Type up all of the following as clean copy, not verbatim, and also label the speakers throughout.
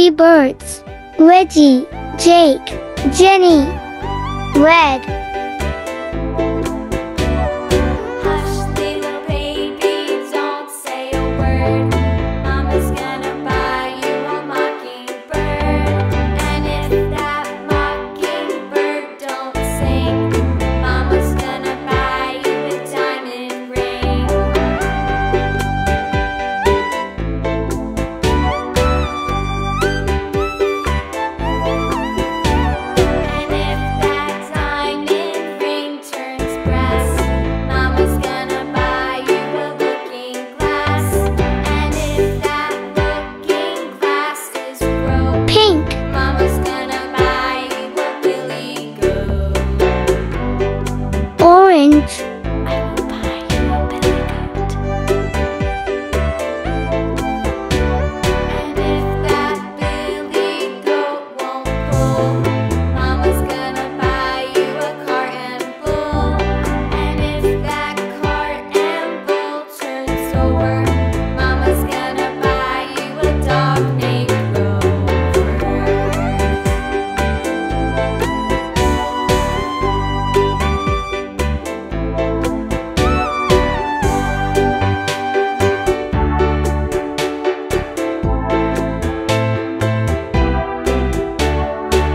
Speaker 1: 3 birds. Reggie, Jake, Jenny. Red.
Speaker 2: Hush, little baby, don't say a word. Mama's gonna buy you a mockingbird. And if that mockingbird don't sing, Mama's gonna buy you a diamond ring. And if that diamond ring turns brass, Mama's gonna buy you a looking glass. And if that looking glass is broke,
Speaker 1: Pink.
Speaker 2: Mama's gonna buy you a billy goat.
Speaker 1: Orange.
Speaker 2: I will buy you a billy goat. And if that billy goat won't pull, Mama's gonna buy you a cart and bull. And if that cart and bull turns over, Mama's gonna buy you a dog named Rover.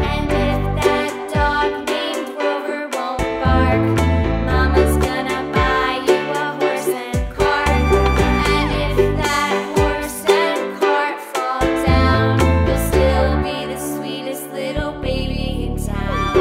Speaker 2: And if that dog named Rover won't bark, Mama's gonna buy you a horse and cart. And if that horse and cart fall down, you'll still be the sweetest little baby in town.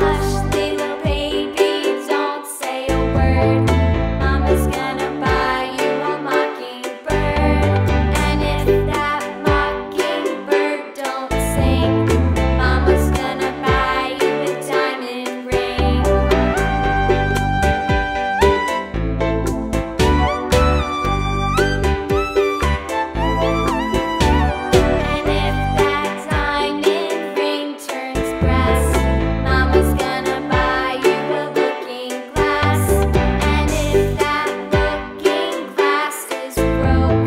Speaker 2: Hush, little baby, don't say a word. Mama's gonna buy you a mockingbird. And if that mockingbird don't sing, Mama's gonna buy you a diamond ring. And if that diamond ring turns brass, Mama's gonna buy you a looking glass. And if that looking glass is broke,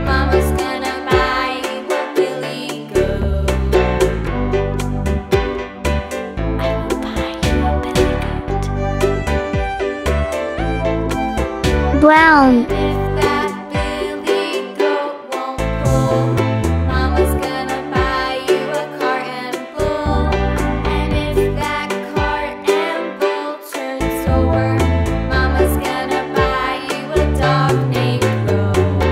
Speaker 2: Mama's gonna buy you a billy goat. I will buy you a billy goat.
Speaker 1: Brown.
Speaker 2: If that billy goat won't pull, Mama's gonna buy you a cart and bull. And if that cart and bull turns over, Mama's gonna buy you a dog named Rover.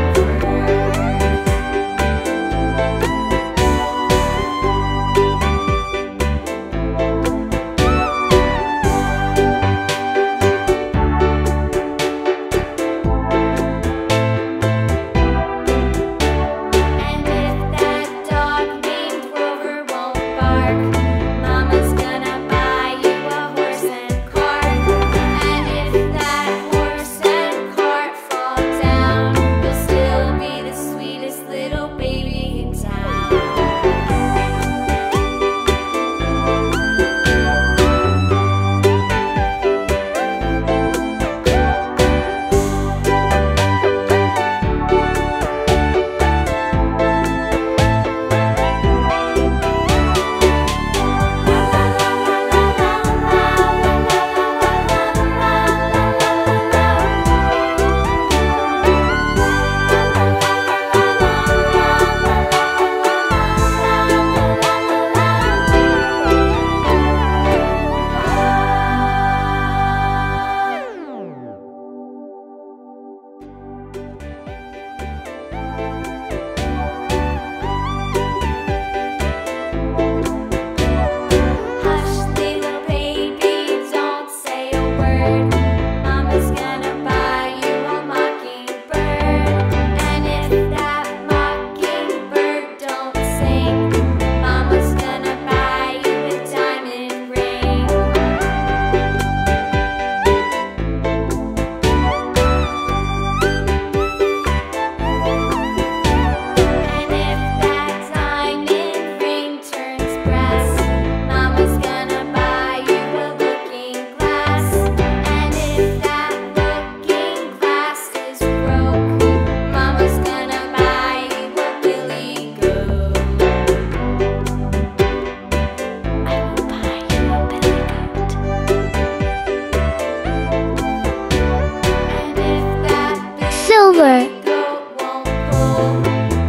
Speaker 1: Roller.
Speaker 2: goat won't pull.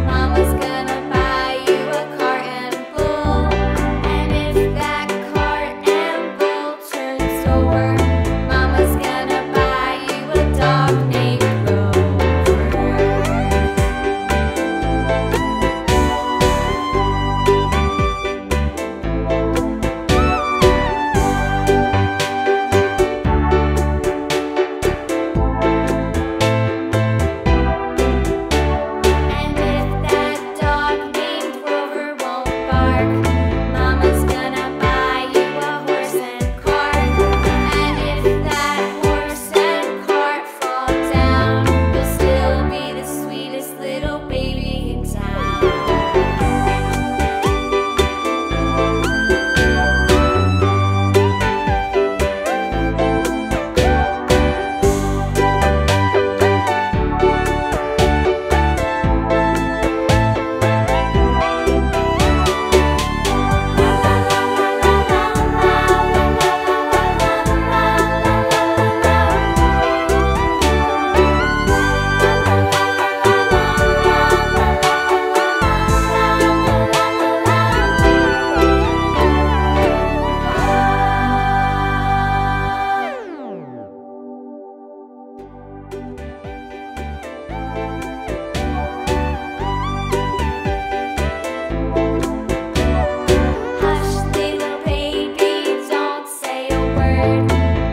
Speaker 2: Mama's gonna buy you a cart and bull. And if that cart and bull turns over, Mama's gonna buy you a dog named Rover. And if that dog named Rover won't bark, Mama's gonna buy you a horse and cart. And if that horse and cart fall down, you'll still be the sweetest little baby in town. Hush, little baby, don't say a word.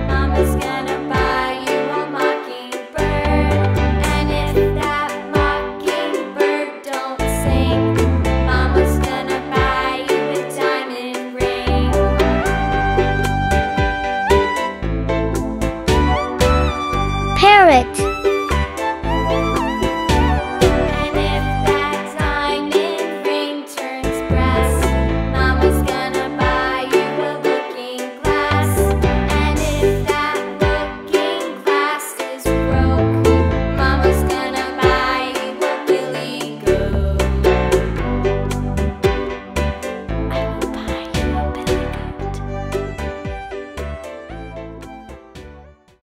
Speaker 2: Mama's gonna buy you a mockingbird. And if that mockingbird don't sing, Mama's gonna buy you a diamond ring.
Speaker 1: Parrot.